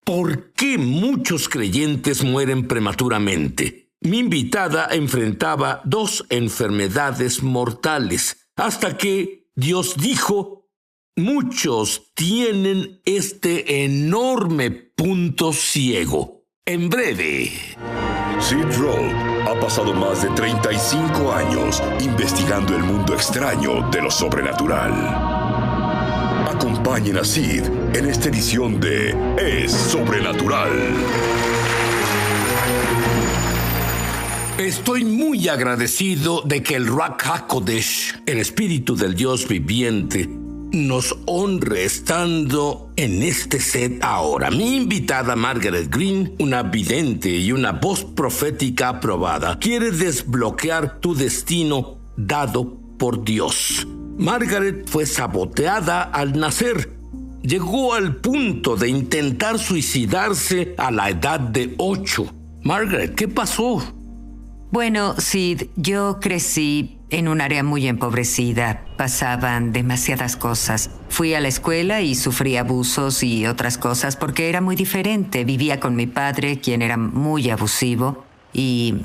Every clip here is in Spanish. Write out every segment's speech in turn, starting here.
¿Por qué muchos creyentes mueren prematuramente? Mi invitada enfrentaba 2 enfermedades mortales, hasta que Dios dijo: muchos tienen este enorme punto ciego. En breve. Sid Roth ha pasado más de 35 años investigando el mundo extraño de lo sobrenatural. Acompañen a Sid en esta edición de Es Sobrenatural. Estoy muy agradecido de que el Ruach HaKodesh, el espíritu del Dios viviente, nos honre estando en este set ahora. Mi invitada Margaret Green, una vidente y una voz profética aprobada, quiere desbloquear tu destino dado por Dios. Margaret fue saboteada al nacer. Llegó al punto de intentar suicidarse a la edad de 8. Margaret, ¿qué pasó? Bueno, Sid, yo crecí en un área muy empobrecida. Pasaban demasiadas cosas. Fui a la escuela y sufrí abusos y otras cosas porque era muy diferente. Vivía con mi padre, quien era muy abusivo, y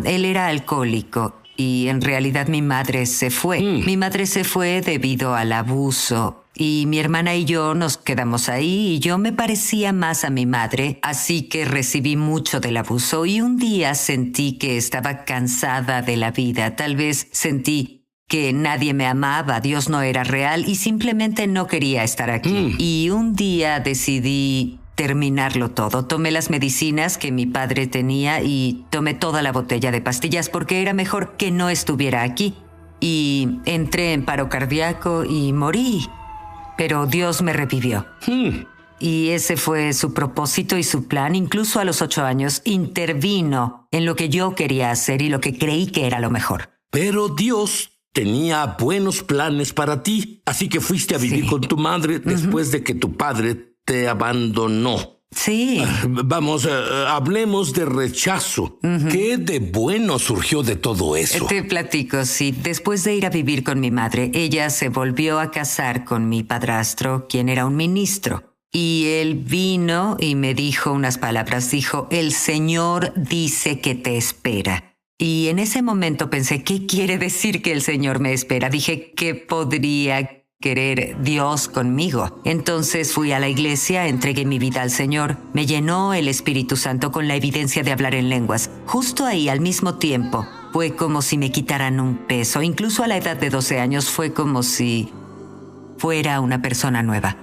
él era alcohólico. Y en realidad mi madre se fue. Mi madre se fue debido al abuso. Y mi hermana y yo nos quedamos ahí y yo me parecía más a mi madre, así que recibí mucho del abuso y un día sentí que estaba cansada de la vida. Tal vez sentí que nadie me amaba, Dios no era real y simplemente no quería estar aquí. Y un día decidí terminarlo todo. Tomé las medicinas que mi padre tenía y tomé toda la botella de pastillas porque era mejor que no estuviera aquí. Y entré en paro cardíaco y morí. Pero Dios me revivió. Y ese fue su propósito y su plan. Incluso a los 8 años intervino en lo que yo quería hacer y lo que creí que era lo mejor. Pero Dios tenía buenos planes para ti. Así que fuiste a vivir con tu madre después de que tu padre te abandonó. Sí. Vamos, hablemos de rechazo. ¿Qué de bueno surgió de todo eso? Te platico, sí. Después de ir a vivir con mi madre, ella se volvió a casar con mi padrastro, quien era un ministro. Y él vino y me dijo unas palabras. Dijo: el Señor dice que te espera. Y en ese momento pensé, ¿qué quiere decir que el Señor me espera? Dije, ¿qué podría querer Dios conmigo? Entonces fui a la iglesia, entregué mi vida al Señor, me llenó el Espíritu Santo con la evidencia de hablar en lenguas. Justo ahí, al mismo tiempo, fue como si me quitaran un peso. Incluso a la edad de 12 años fue como si fuera una persona nueva.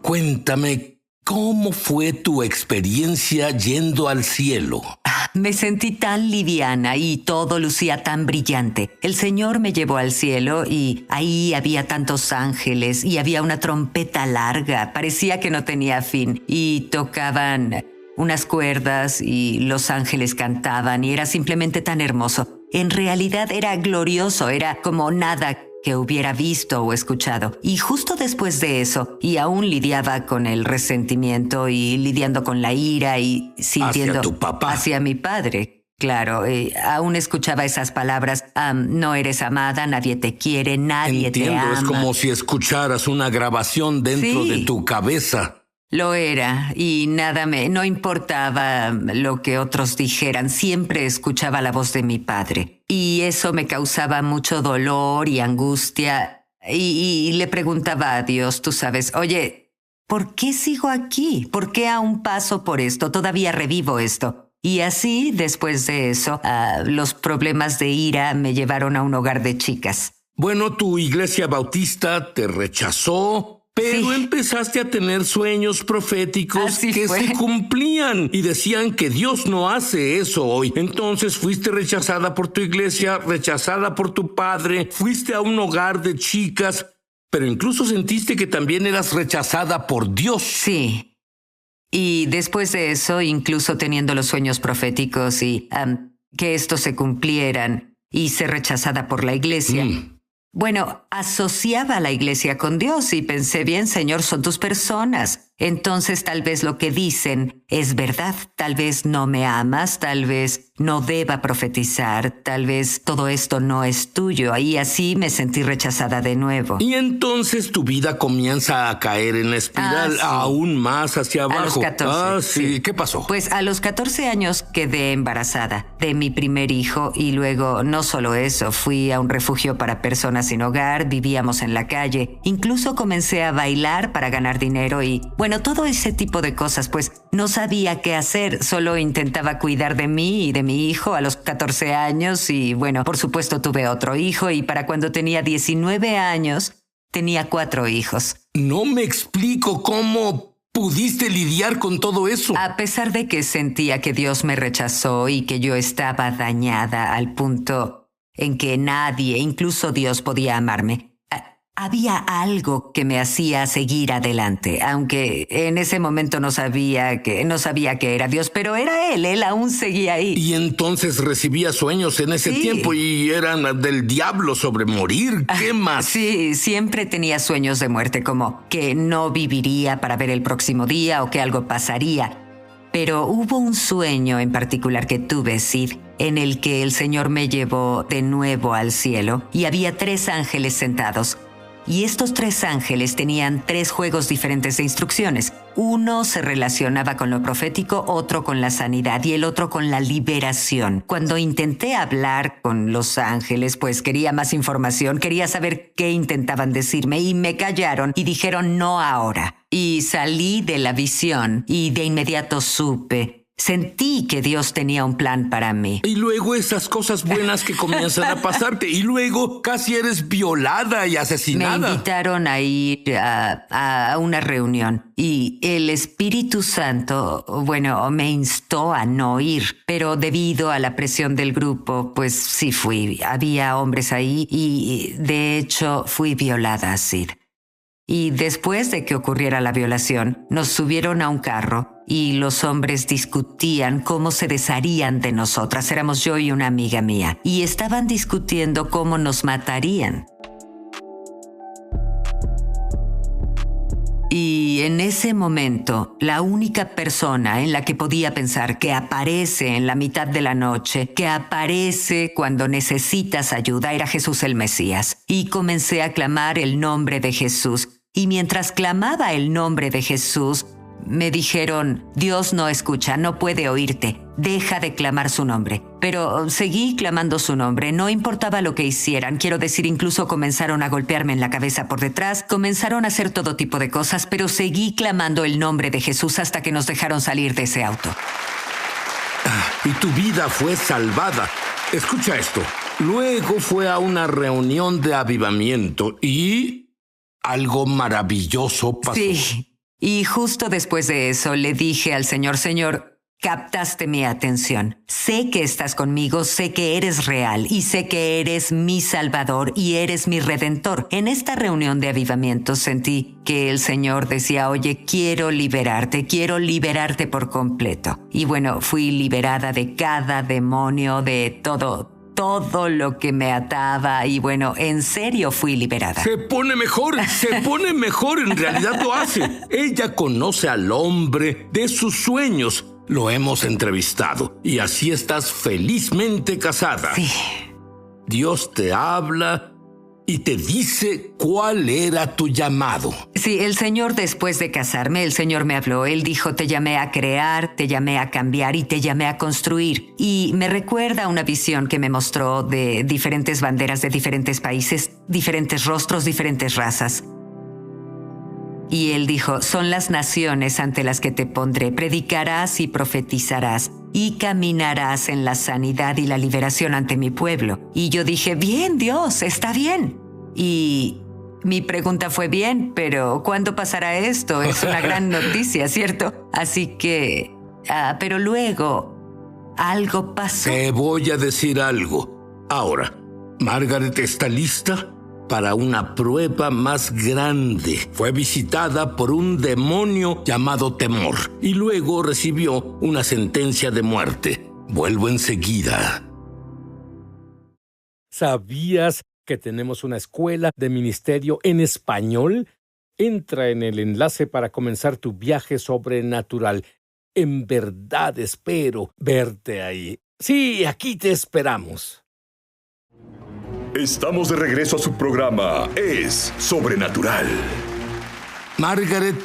Cuéntame, ¿cómo fue tu experiencia yendo al cielo? Me sentí tan liviana y todo lucía tan brillante. El Señor me llevó al cielo y ahí había tantos ángeles y había una trompeta larga. Parecía que no tenía fin y tocaban unas cuerdas y los ángeles cantaban y era simplemente tan hermoso. En realidad era glorioso, era como nada que hubiera visto o escuchado. Y justo después de eso, y aún lidiaba con el resentimiento y lidiando con la ira y sintiendo... Hacia tu papá. Hacia mi padre, claro. Aún escuchaba esas palabras. No eres amada, nadie te quiere, nadie te ama. Entiendo, es como si escucharas una grabación dentro de tu cabeza. Lo era, y no importaba lo que otros dijeran, siempre escuchaba la voz de mi padre. Y eso me causaba mucho dolor y angustia, y le preguntaba a Dios, tú sabes, oye, ¿por qué sigo aquí? ¿Por qué aún paso por esto? Todavía revivo esto. Y así, después de eso, los problemas de ira me llevaron a un hogar de chicas. Bueno, tu iglesia bautista te rechazó, pero empezaste a tener sueños proféticos que se cumplían y decían que Dios no hace eso hoy. Entonces fuiste rechazada por tu iglesia, rechazada por tu padre, fuiste a un hogar de chicas, pero incluso sentiste que también eras rechazada por Dios. Sí. Y después de eso, incluso teniendo los sueños proféticos y que estos se cumplieran, hice rechazada por la iglesia. Bueno, asociaba a la iglesia con Dios y pensé, bien, Señor, son tus personas. Entonces tal vez lo que dicen es verdad, tal vez no me amas, tal vez no deba profetizar, tal vez todo esto no es tuyo, y así me sentí rechazada de nuevo. Y entonces tu vida comienza a caer en la espiral, Sí. aún más hacia abajo. A los 14. Sí. ¿Qué pasó? Pues a los 14 años quedé embarazada de mi primer hijo y luego no solo eso, fui a un refugio para personas sin hogar, vivíamos en la calle, incluso comencé a bailar para ganar dinero y bueno, todo ese tipo de cosas, pues no sabía qué hacer, solo intentaba cuidar de mí y de mi hijo a los 14 años y bueno, por supuesto tuve otro hijo y para cuando tenía 19 años tenía 4 hijos. No me explico cómo pudiste lidiar con todo eso. A pesar de que sentía que Dios me rechazó y que yo estaba dañada al punto en que nadie, incluso Dios, podía amarme, había algo que me hacía seguir adelante, aunque en ese momento no sabía que era Dios, pero era Él aún seguía ahí. Y entonces recibía sueños en ese tiempo y eran del diablo sobre morir. ¿Qué más? Sí, siempre tenía sueños de muerte, como que no viviría para ver el próximo día o que algo pasaría. Pero hubo un sueño en particular que tuve, Sid, en el que el Señor me llevó de nuevo al cielo y había 3 ángeles sentados. Y estos 3 ángeles tenían 3 juegos diferentes de instrucciones. Uno se relacionaba con lo profético, otro con la sanidad y el otro con la liberación. Cuando intenté hablar con los ángeles, pues quería más información, quería saber qué intentaban decirme y me callaron y dijeron no ahora. Y salí de la visión y de inmediato sentí que Dios tenía un plan para mí. Y luego esas cosas buenas que comienzan a pasarte. Y luego casi eres violada y asesinada. Me invitaron a ir a una reunión y el Espíritu Santo, bueno, me instó a no ir. Pero debido a la presión del grupo, pues sí fui. Había hombres ahí y de hecho fui violada, Sid. Y después de que ocurriera la violación, nos subieron a un carro y los hombres discutían cómo se desharían de nosotras. Éramos yo y una amiga mía. Y estaban discutiendo cómo nos matarían. Y en ese momento, la única persona en la que podía pensar que aparece en la mitad de la noche, que aparece cuando necesitas ayuda, era Jesús el Mesías. Y comencé a clamar el nombre de Jesús. Y mientras clamaba el nombre de Jesús, me dijeron, Dios no escucha, no puede oírte, deja de clamar su nombre. Pero seguí clamando su nombre, no importaba lo que hicieran, quiero decir, incluso comenzaron a golpearme en la cabeza por detrás, comenzaron a hacer todo tipo de cosas, pero seguí clamando el nombre de Jesús hasta que nos dejaron salir de ese auto. Y tu vida fue salvada. Escucha esto. Luego fue a una reunión de avivamiento y algo maravilloso pasó. Sí. Y justo después de eso le dije al Señor, Señor, captaste mi atención. Sé que estás conmigo, sé que eres real y sé que eres mi Salvador y eres mi Redentor. En esta reunión de avivamiento sentí que el Señor decía, oye, quiero liberarte por completo. Y bueno, fui liberada de cada demonio, de todo lo que me ataba y bueno, en serio fui liberada. Se pone mejor, en realidad lo hace. Ella conoce al hombre de sus sueños. Lo hemos entrevistado y así estás felizmente casada. Sí. Dios te habla y te dice cuál era tu llamado. Sí, el Señor después de casarme, el Señor me habló. Él dijo, te llamé a crear, te llamé a cambiar y te llamé a construir. Y me recuerda una visión que me mostró de diferentes banderas de diferentes países, diferentes rostros, diferentes razas. Y Él dijo, son las naciones ante las que te pondré, predicarás y profetizarás y caminarás en la sanidad y la liberación ante mi pueblo. Y yo dije, bien, Dios, está bien. Y mi pregunta fue, bien, pero ¿cuándo pasará esto? Es una gran noticia, ¿cierto? Así que, pero luego algo pasó. Te voy a decir algo. Ahora, Margaret está lista para una prueba más grande. Fue visitada por un demonio llamado temor y luego recibió una sentencia de muerte. Vuelvo enseguida. ¿Sabías que tenemos una escuela de ministerio en español? entra en el enlace para comenzar tu viaje sobrenatural. En verdad espero verte ahí. Sí, aquí te esperamos. Estamos de regreso a su programa Es Sobrenatural. Margaret,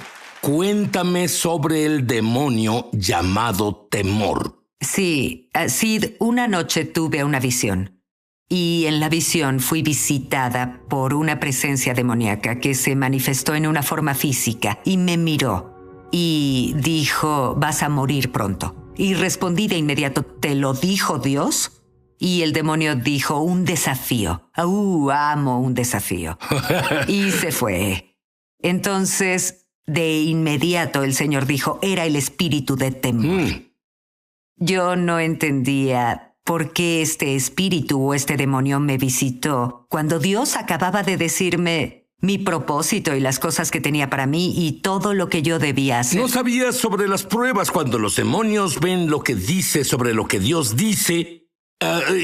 cuéntame sobre el demonio llamado temor. Sí, Sid, una noche tuve una visión. Y en la visión fui visitada por una presencia demoníaca que se manifestó en una forma física y me miró y dijo, vas a morir pronto. Y respondí de inmediato, ¿te lo dijo Dios? Y el demonio dijo, un desafío. Amo un desafío. Y se fue. Entonces, de inmediato el Señor dijo, era el espíritu de temor. Yo no entendía por qué este espíritu o este demonio me visitó cuando Dios acababa de decirme mi propósito y las cosas que tenía para mí y todo lo que yo debía hacer. ¿No sabías sobre las pruebas cuando los demonios ven lo que dice sobre lo que Dios dice?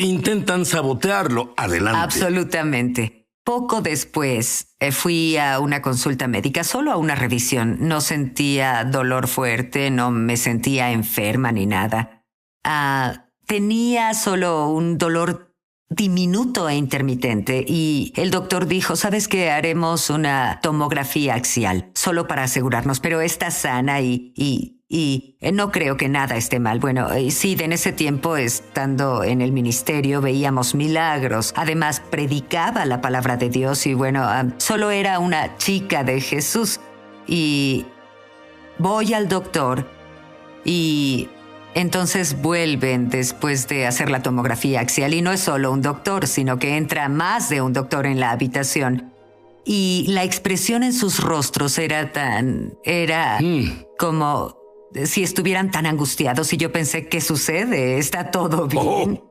Intentan sabotearlo. Adelante. Absolutamente. Poco después fui a una consulta médica, solo a una revisión. No sentía dolor fuerte, no me sentía enferma ni nada. Tenía solo un dolor diminuto e intermitente y el doctor dijo, ¿sabes qué? Haremos una tomografía axial, solo para asegurarnos, pero está sana y no creo que nada esté mal. Bueno, sí, en ese tiempo, estando en el ministerio, veíamos milagros. Además, predicaba la palabra de Dios y bueno, solo era una chica de Jesús. Y voy al doctor y entonces vuelven después de hacer la tomografía axial y no es solo un doctor, sino que entra más de un doctor en la habitación. Y la expresión en sus rostros era como si estuvieran tan angustiados y yo pensé, ¿qué sucede? ¿Está todo bien?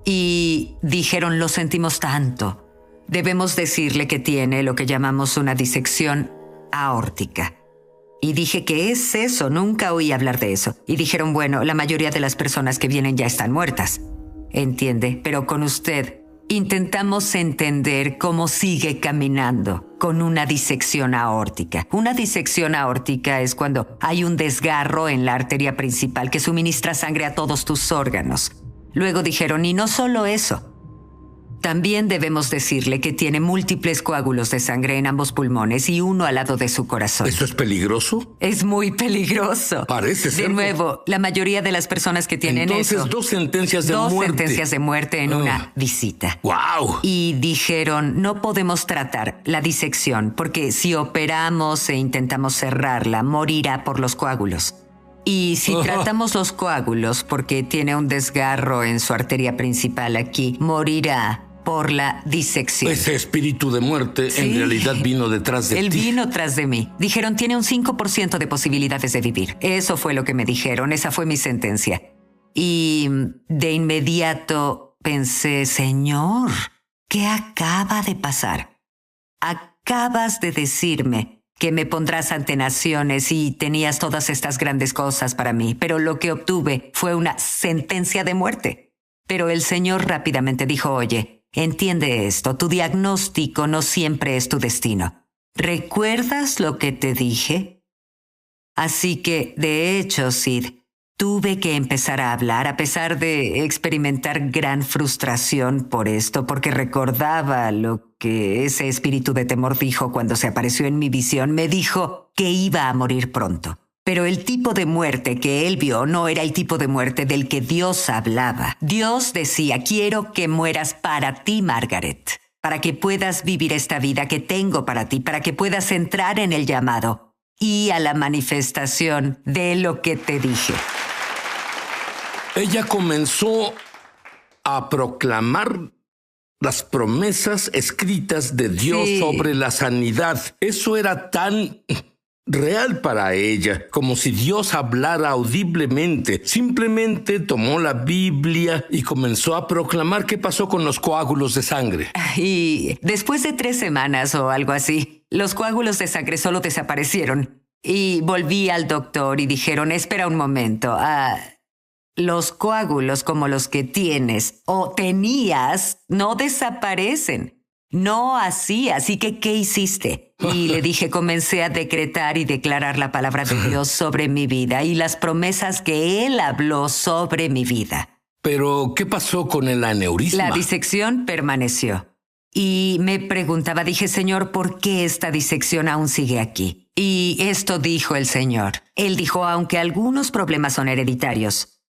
Y dijeron, lo sentimos tanto. Debemos decirle que tiene lo que llamamos una disección aórtica. Y dije, ¿qué es eso? Nunca oí hablar de eso. Y dijeron, bueno, la mayoría de las personas que vienen ya están muertas. Entiende, pero con usted intentamos entender cómo sigue caminando con una disección aórtica. Una disección aórtica es cuando hay un desgarro en la arteria principal que suministra sangre a todos tus órganos. Luego dijeron, y no solo eso. También debemos decirle que tiene múltiples coágulos de sangre en ambos pulmones y uno al lado de su corazón. ¿Eso es peligroso? Es muy peligroso. Parece ser. De nuevo, la mayoría de las personas que tienen Entonces, dos sentencias de muerte. Dos sentencias de muerte en una visita. ¡Wow! Y dijeron, no podemos tratar la disección porque si operamos e intentamos cerrarla, morirá por los coágulos. Y si tratamos los coágulos porque tiene un desgarro en su arteria principal aquí, morirá por la disección. Ese espíritu de muerte en realidad vino detrás de ti. Él vino tras de mí. Dijeron, tiene un 5% de posibilidades de vivir. Eso fue lo que me dijeron. Esa fue mi sentencia. Y de inmediato pensé, Señor, ¿qué acaba de pasar? Acabas de decirme que me pondrás ante naciones y tenías todas estas grandes cosas para mí, pero lo que obtuve fue una sentencia de muerte. Pero el Señor rápidamente dijo, oye, entiende esto, tu diagnóstico no siempre es tu destino. ¿Recuerdas lo que te dije? Así que, de hecho, Sid, tuve que empezar a hablar a pesar de experimentar gran frustración por esto, porque recordaba lo que ese espíritu de temor dijo cuando se apareció en mi visión. Me dijo que iba a morir pronto. Pero el tipo de muerte que él vio no era el tipo de muerte del que Dios hablaba. Dios decía, quiero que mueras para ti, Margaret, para que puedas vivir esta vida que tengo para ti, para que puedas entrar en el llamado y a la manifestación de lo que te dije. Ella comenzó a proclamar las promesas escritas de Dios sobre la sanidad. Eso era tan real para ella, como si Dios hablara audiblemente. Simplemente tomó la Biblia y comenzó a proclamar qué pasó con los coágulos de sangre. Y después de 3 semanas o algo así, los coágulos de sangre solo desaparecieron. Y volví al doctor y dijeron, espera un momento, los coágulos como los que tienes o tenías no desaparecen. No así que ¿qué hiciste? Y le dije, comencé a decretar y declarar la palabra de Dios sobre mi vida y las promesas que Él habló sobre mi vida. Pero, ¿qué pasó con el aneurisma? La disección permaneció. Y me preguntaba, dije, Señor, ¿por qué esta disección aún sigue aquí? Y esto dijo el Señor. Él dijo, aunque algunos problemas son hereditarios,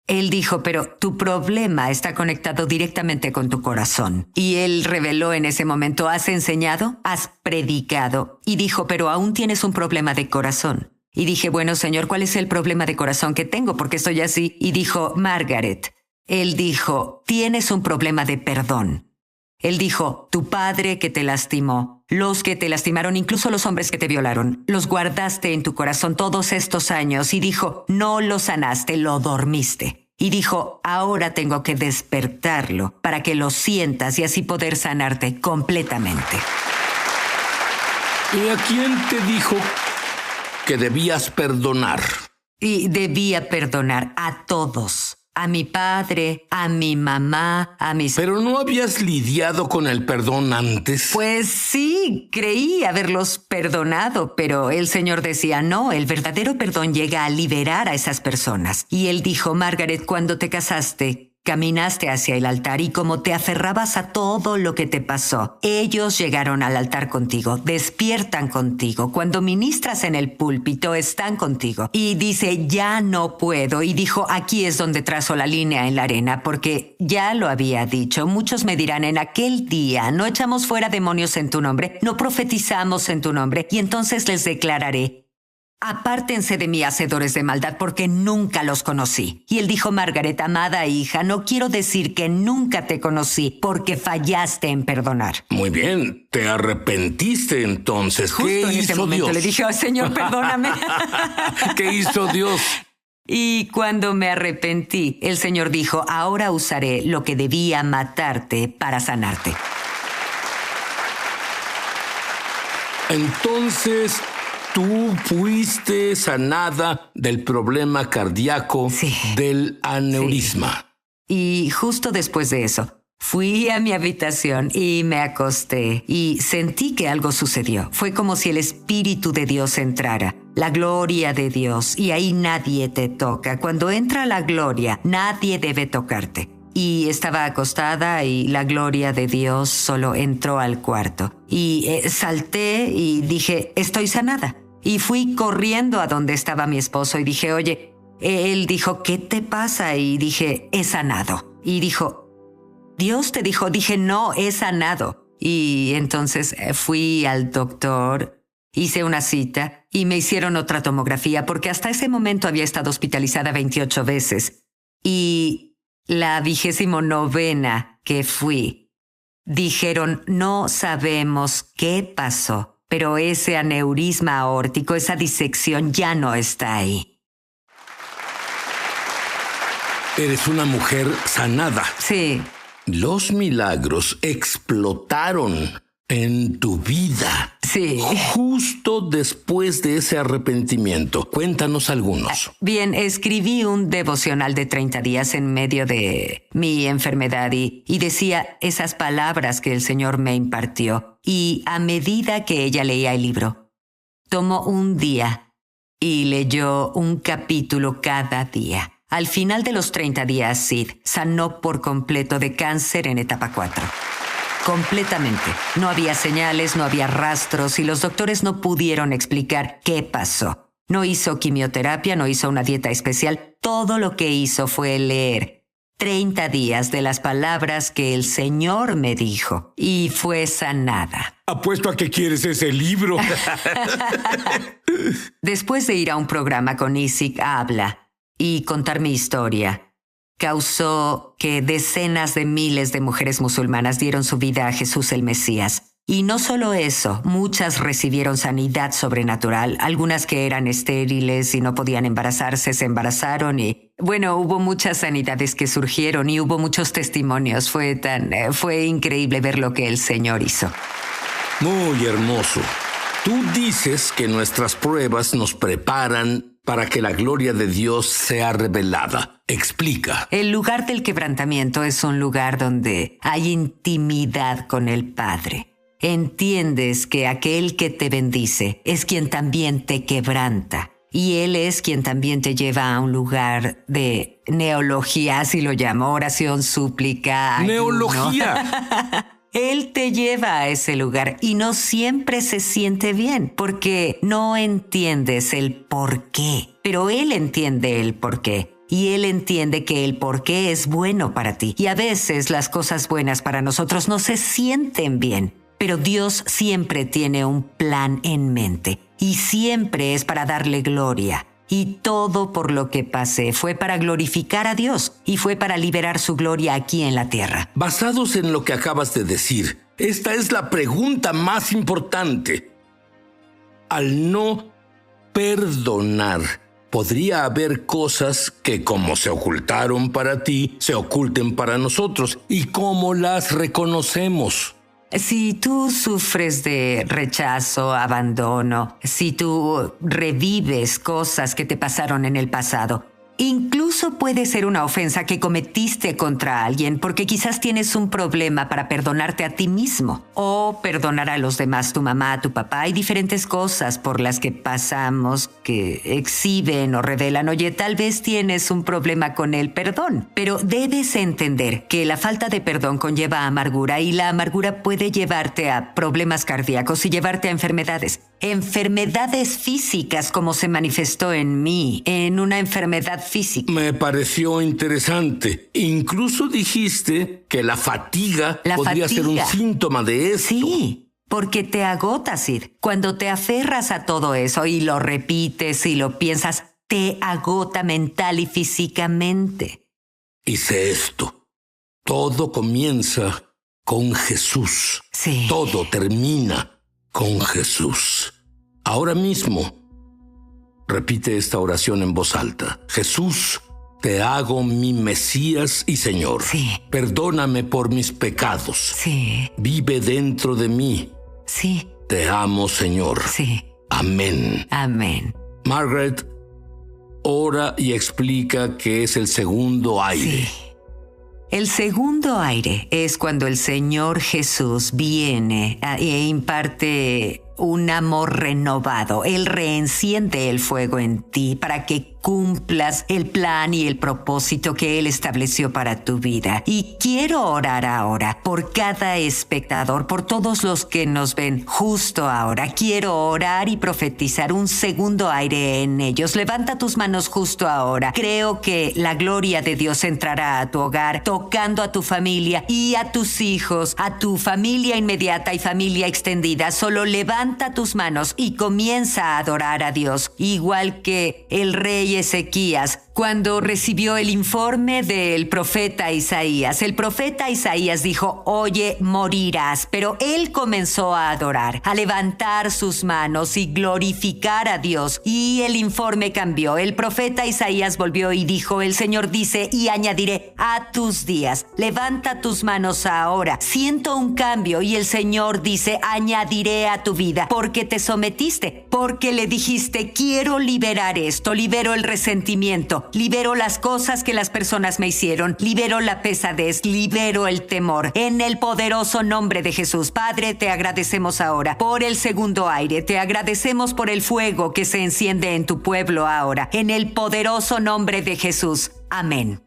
Él dijo, pero tu problema está conectado directamente con tu corazón. Y Él reveló en ese momento, ¿has enseñado? ¿Has predicado? Y dijo, pero aún tienes un problema de corazón. Y dije, bueno, Señor, ¿cuál es el problema de corazón que tengo? Porque estoy así. Y dijo, Margaret, Él dijo, tienes un problema de perdón. Él dijo, tu padre que te lastimó, los que te lastimaron, incluso los hombres que te violaron, los guardaste en tu corazón todos estos años. Y dijo, no lo sanaste, lo dormiste. Y dijo, ahora tengo que despertarlo para que lo sientas y así poder sanarte completamente. ¿Y a quién te dijo que debías perdonar? Y debía perdonar a todos. A mi padre, a mi mamá, a mis... ¿Pero no habías lidiado con el perdón antes? Pues sí, creí haberlos perdonado, pero el Señor decía, no, el verdadero perdón llega a liberar a esas personas. Y Él dijo, Margaret, cuando te casaste, caminaste hacia el altar y como te aferrabas a todo lo que te pasó, ellos llegaron al altar contigo, despiertan contigo. Cuando ministras en el púlpito, están contigo. Y dice, ya no puedo. Y dijo, aquí es donde trazo la línea en la arena, porque ya lo había dicho. Muchos me dirán, en aquel día no echamos fuera demonios en tu nombre, no profetizamos en tu nombre. Y entonces les declararé, apártense de mí, hacedores de maldad, porque nunca los conocí. Y él dijo, Margaret, amada hija, no quiero decir que nunca te conocí, porque fallaste en perdonar. Muy bien, te arrepentiste entonces. Justo ¿Qué en ese hizo momento Dios? le dije, oh, Señor, perdóname. ¿Qué hizo Dios? Y cuando me arrepentí, el Señor dijo, ahora usaré lo que debía matarte para sanarte. Entonces, tú fuiste sanada del problema cardíaco del aneurisma. Y justo después de eso, fui a mi habitación y me acosté y sentí que algo sucedió. Fue como si el Espíritu de Dios entrara, la gloria de Dios, y ahí nadie te toca. Cuando entra la gloria, nadie debe tocarte. Y estaba acostada y la gloria de Dios solo entró al cuarto. Y salté y dije, estoy sanada. Y fui corriendo a donde estaba mi esposo y dije, oye, él dijo, ¿qué te pasa? Y dije, he sanado. Y dijo, ¿Dios te dijo? Dije, no, he sanado. Y entonces fui al doctor, hice una cita y me hicieron otra tomografía porque hasta ese momento había estado hospitalizada 28 veces. Y la 29ª que fui, dijeron, no sabemos qué pasó. Pero ese aneurisma aórtico, esa disección ya no está ahí. Eres una mujer sanada. Sí. Los milagros explotaron en tu vida. Sí. Justo después de ese arrepentimiento. Cuéntanos algunos. Bien, escribí un devocional de 30 días en medio de mi enfermedad y decía esas palabras que el Señor me impartió. Y a medida que ella leía el libro, tomó un día y leyó un capítulo cada día. Al final de los 30 días, Sid sanó por completo de cáncer en etapa 4. Completamente. No había señales, no había rastros y los doctores no pudieron explicar qué pasó. No hizo quimioterapia, no hizo una dieta especial. Todo lo que hizo fue leer 30 días de las palabras que el Señor me dijo y fue sanada. Apuesto a que quieres ese libro. Después de ir a un programa con Isaac Habla y contar mi historia, causó que decenas de miles de mujeres musulmanas dieron su vida a Jesús el Mesías. Y no solo eso, muchas recibieron sanidad sobrenatural. Algunas que eran estériles y no podían embarazarse, se embarazaron y, bueno, hubo muchas sanidades que surgieron y hubo muchos testimonios. Fue increíble ver lo que el Señor hizo. Muy hermoso. Tú dices que nuestras pruebas nos preparan para que la gloria de Dios sea revelada. Explica. El lugar del quebrantamiento es un lugar donde hay intimidad con el Padre. entiendes que aquel que te bendice es quien también te quebranta. Y Él es quien también te lleva a un lugar de neología, así lo llamo, oración, súplica, ayuno. ¡Neología! Él te lleva a ese lugar y no siempre se siente bien porque no entiendes el por qué. Pero Él entiende el por qué. Y Él entiende que el por qué es bueno para ti. Y a veces las cosas buenas para nosotros no se sienten bien. Pero Dios siempre tiene un plan en mente. Y siempre es para darle gloria. Y todo por lo que pasé fue para glorificar a Dios. Y fue para liberar su gloria aquí en la tierra. Basados en lo que acabas de decir, esta es la pregunta más importante. Al no perdonar, podría haber cosas que, como se ocultaron para ti, se oculten para nosotros. ¿Y cómo las reconocemos? Si tú sufres de rechazo, abandono, si tú revives cosas que te pasaron en el pasado, incluso puede ser una ofensa que cometiste contra alguien porque quizás tienes un problema para perdonarte a ti mismo o perdonar a los demás, tu mamá, tu papá. Hay diferentes cosas por las que pasamos que exhiben o revelan, oye, tal vez tienes un problema con el perdón, pero debes entender que la falta de perdón conlleva amargura y la amargura puede llevarte a problemas cardíacos y llevarte a enfermedades. Enfermedades físicas como se manifestó en mí, en una enfermedad física. Me pareció interesante. Incluso dijiste que la fatiga podría ser un síntoma de esto. Sí, porque te agotas, Sid. Cuando te aferras a todo eso y lo repites y lo piensas, te agota mental y físicamente. Y sé esto. Todo comienza con Jesús. Sí. Todo termina con Jesús. Ahora mismo, repite esta oración en voz alta. Jesús, te hago mi Mesías y Señor. Sí. Perdóname por mis pecados. Sí. Vive dentro de mí. Sí. Te amo, Señor. Sí. Amén. Amén. Margaret, ora y explica qué es el segundo aire. Sí. El segundo aire es cuando el Señor Jesús viene e imparte un amor renovado. Él reenciende el fuego en ti para que cumplas el plan y el propósito que Él estableció para tu vida. Y quiero orar ahora por cada espectador, por todos los que nos ven justo ahora. Quiero orar y profetizar un segundo aire en ellos. Levanta tus manos justo ahora. Creo que la gloria de Dios entrará a tu hogar, tocando a tu familia y a tus hijos, a tu familia inmediata y familia extendida. Solo levanta tus manos y comienza a adorar a Dios, igual que el rey Ezequías cuando recibió el informe del profeta Isaías. El profeta Isaías dijo, oye, morirás. Pero él comenzó a adorar, a levantar sus manos y glorificar a Dios. Y el informe cambió. El profeta Isaías volvió y dijo, el Señor dice, y añadiré a tus días. Levanta tus manos ahora. Siento un cambio. Y el Señor dice, añadiré a tu vida, porque te sometiste, porque le dijiste, quiero liberar esto, libero el resentimiento, libero las cosas que las personas me hicieron, libero la pesadez, libero el temor. En el poderoso nombre de Jesús. Padre, te agradecemos ahora por el segundo aire. Te agradecemos por el fuego que se enciende en tu pueblo ahora. En el poderoso nombre de Jesús. Amén.